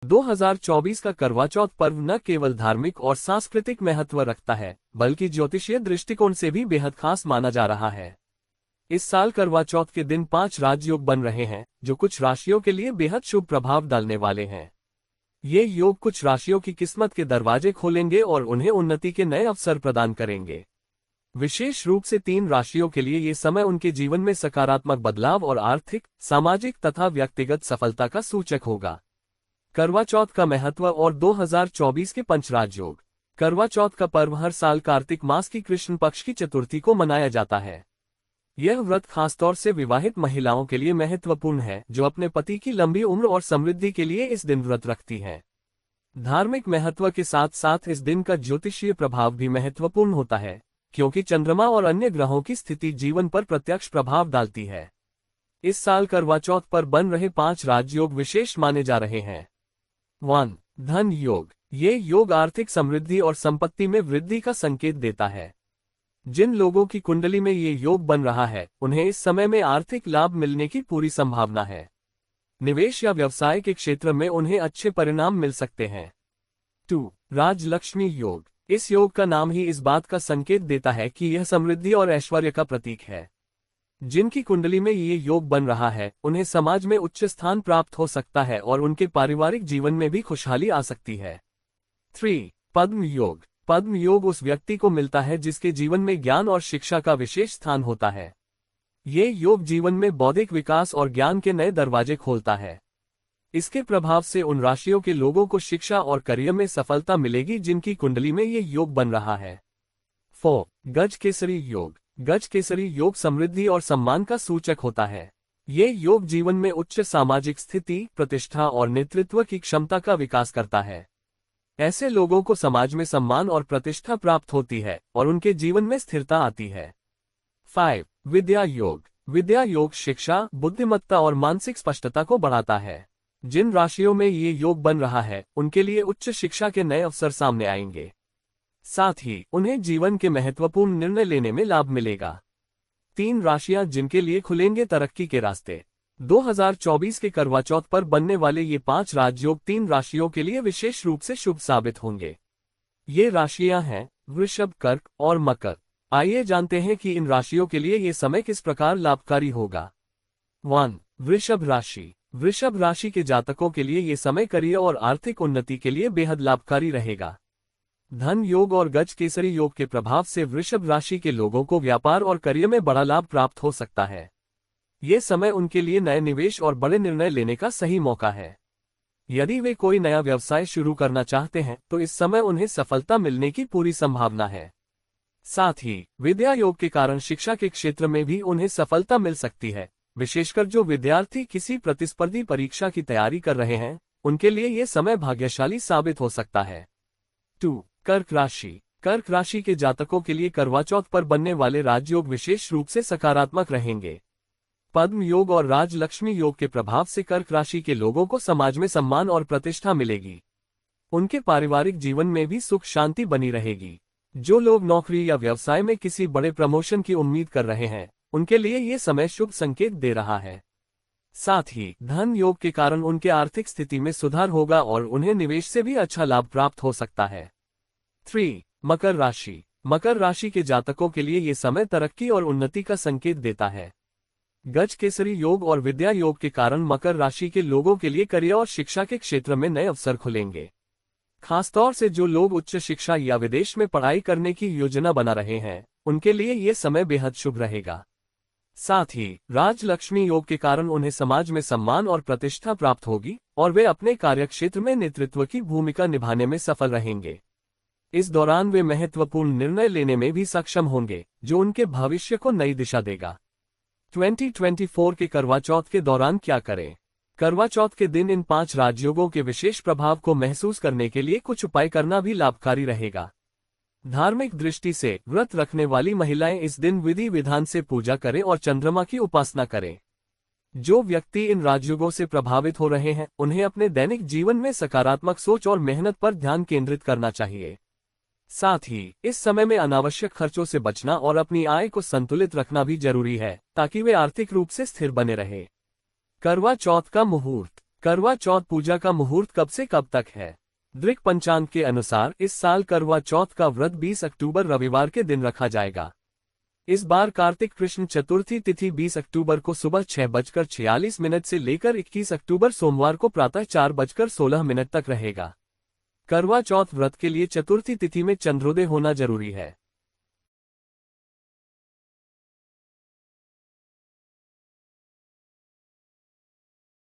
2024 का करवा चौथ पर्व न केवल धार्मिक और सांस्कृतिक महत्व रखता है, बल्कि ज्योतिषीय दृष्टिकोण से भी बेहद खास माना जा रहा है। इस साल करवा चौथ के दिन 5 राजयोग बन रहे हैं, जो कुछ राशियों के लिए बेहद शुभ प्रभाव डालने वाले हैं। ये योग कुछ राशियों की किस्मत के दरवाजे खोलेंगे और उन्हें उन्नति के नए अवसर प्रदान करेंगे। विशेष रूप से 3 राशियों के लिए ये समय उनके जीवन में सकारात्मक बदलाव और आर्थिक, सामाजिक तथा व्यक्तिगत सफलता का सूचक होगा। करवा चौथ का महत्व और 2024 के पंचराज योग। करवा चौथ का पर्व हर साल कार्तिक मास की कृष्ण पक्ष की चतुर्थी को मनाया जाता है। यह व्रत खासतौर से विवाहित महिलाओं के लिए महत्वपूर्ण है, जो अपने पति की लंबी उम्र और समृद्धि के लिए इस दिन व्रत रखती हैं। धार्मिक महत्व के साथ साथ इस दिन का ज्योतिषीय प्रभाव भी महत्वपूर्ण होता है, क्योंकि चंद्रमा और अन्य ग्रहों की स्थिति जीवन पर प्रत्यक्ष प्रभाव डालती है। इस साल करवा चौथ पर बन रहे 5 राजयोग विशेष माने जा रहे हैं। 1. धन योग। ये योग आर्थिक समृद्धि और संपत्ति में वृद्धि का संकेत देता है। जिन लोगों की कुंडली में ये योग बन रहा है, उन्हें इस समय में आर्थिक लाभ मिलने की पूरी संभावना है। निवेश या व्यवसाय के क्षेत्र में उन्हें अच्छे परिणाम मिल सकते हैं। 2. राजलक्ष्मी योग। इस योग का नाम ही इस बात का संकेत देता है कि यह समृद्धि और ऐश्वर्य का प्रतीक है। जिनकी कुंडली में ये योग बन रहा है, उन्हें समाज में उच्च स्थान प्राप्त हो सकता है और उनके पारिवारिक जीवन में भी खुशहाली आ सकती है। 3. पद्म योग। पद्म योग उस व्यक्ति को मिलता है जिसके जीवन में ज्ञान और शिक्षा का विशेष स्थान होता है। ये योग जीवन में बौद्धिक विकास और ज्ञान के नए दरवाजे खोलता है। इसके प्रभाव से उन राशियों के लोगों को शिक्षा और करियर में सफलता मिलेगी जिनकी कुंडली में ये योग बन रहा है। 4. गज केसरी योग। गज केसरी योग समृद्धि और सम्मान का सूचक होता है। ये योग जीवन में उच्च सामाजिक स्थिति, प्रतिष्ठा और नेतृत्व की क्षमता का विकास करता है। ऐसे लोगों को समाज में सम्मान और प्रतिष्ठा प्राप्त होती है और उनके जीवन में स्थिरता आती है। 5. विद्या योग। विद्या योग शिक्षा, बुद्धिमत्ता और मानसिक स्पष्टता को बढ़ाता है। जिन राशियों में ये योग बन रहा है, उनके लिए उच्च शिक्षा के नए अवसर सामने आएंगे। साथ ही उन्हें जीवन के महत्वपूर्ण निर्णय लेने में लाभ मिलेगा। 3 राशियां जिनके लिए खुलेंगे तरक्की के रास्ते। 2024 के करवा चौथ पर बनने वाले ये 5 राजयोग 3 राशियों के लिए विशेष रूप से शुभ साबित होंगे। ये राशियां हैं वृषभ, कर्क और मकर। आइए जानते हैं कि इन राशियों के लिए ये समय किस प्रकार लाभकारी होगा। 1. वृषभ राशि। वृषभ राशि के जातकों के लिए ये समय करियर और आर्थिक उन्नति के लिए बेहद लाभकारी रहेगा। धन योग और गज केसरी योग के प्रभाव से वृषभ राशि के लोगों को व्यापार और करियर में बड़ा लाभ प्राप्त हो सकता है। ये समय उनके लिए नए निवेश और बड़े निर्णय लेने का सही मौका है। यदि वे कोई नया व्यवसाय शुरू करना चाहते हैं, तो इस समय उन्हें सफलता मिलने की पूरी संभावना है। साथ ही विद्या योग के कारण शिक्षा के क्षेत्र में भी उन्हें सफलता मिल सकती है। विशेषकर जो विद्यार्थी किसी प्रतिस्पर्धी परीक्षा की तैयारी कर रहे हैं, उनके लिए ये समय भाग्यशाली साबित हो सकता है। 2. कर्क राशि। कर्क राशि के जातकों के लिए करवा चौथ पर बनने वाले राजयोग विशेष रूप से सकारात्मक रहेंगे। पद्म योग और राजलक्ष्मी योग के प्रभाव से कर्क राशि के लोगों को समाज में सम्मान और प्रतिष्ठा मिलेगी। उनके पारिवारिक जीवन में भी सुख शांति बनी रहेगी। जो लोग नौकरी या व्यवसाय में किसी बड़े प्रमोशन की उम्मीद कर रहे हैं, उनके लिए ये समय शुभ संकेत दे रहा है। साथ ही धन योग के कारण उनके आर्थिक स्थिति में सुधार होगा और उन्हें निवेश से भी अच्छा लाभ प्राप्त हो सकता है। 3. मकर राशि। मकर राशि के जातकों के लिए ये समय तरक्की और उन्नति का संकेत देता है। गज केसरी योग और विद्या योग के कारण मकर राशि के लोगों के लिए करियर और शिक्षा के क्षेत्र में नए अवसर खुलेंगे। खासतौर से जो लोग उच्च शिक्षा या विदेश में पढ़ाई करने की योजना बना रहे हैं, उनके लिए ये समय बेहद शुभ रहेगा। साथ ही राजलक्ष्मी योग के कारण उन्हें समाज में सम्मान और प्रतिष्ठा प्राप्त होगी और वे अपने कार्यक्षेत्र में नेतृत्व की भूमिका निभाने में सफल रहेंगे। इस दौरान वे महत्वपूर्ण निर्णय लेने में भी सक्षम होंगे, जो उनके भविष्य को नई दिशा देगा। 2024 के करवा चौथ के दौरान क्या करें? करवा चौथ के दिन इन 5 राजयोगों के विशेष प्रभाव को महसूस करने के लिए कुछ उपाय करना भी लाभकारी रहेगा। धार्मिक दृष्टि से व्रत रखने वाली महिलाएं इस दिन विधि विधान से पूजा करें और चंद्रमा की उपासना करें। जो व्यक्ति इन राजयोगों से प्रभावित हो रहे हैं, उन्हें अपने दैनिक जीवन में सकारात्मक सोच और मेहनत पर ध्यान केंद्रित करना चाहिए। साथ ही इस समय में अनावश्यक खर्चों से बचना और अपनी आय को संतुलित रखना भी जरूरी है, ताकि वे आर्थिक रूप से स्थिर बने रहे। करवा चौथ का मुहूर्त। करवा चौथ पूजा का मुहूर्त कब से कब तक है? दृक पंचांग के अनुसार इस साल करवा चौथ का व्रत 20 अक्टूबर रविवार के दिन रखा जाएगा। इस बार कार्तिक कृष्ण चतुर्थी तिथि 20 अक्टूबर को सुबह 6:46 से लेकर 21 अक्टूबर सोमवार को प्रातः 4:16 तक रहेगा। करवा चौथ व्रत के लिए चतुर्थी तिथि में चंद्रोदय होना जरूरी है।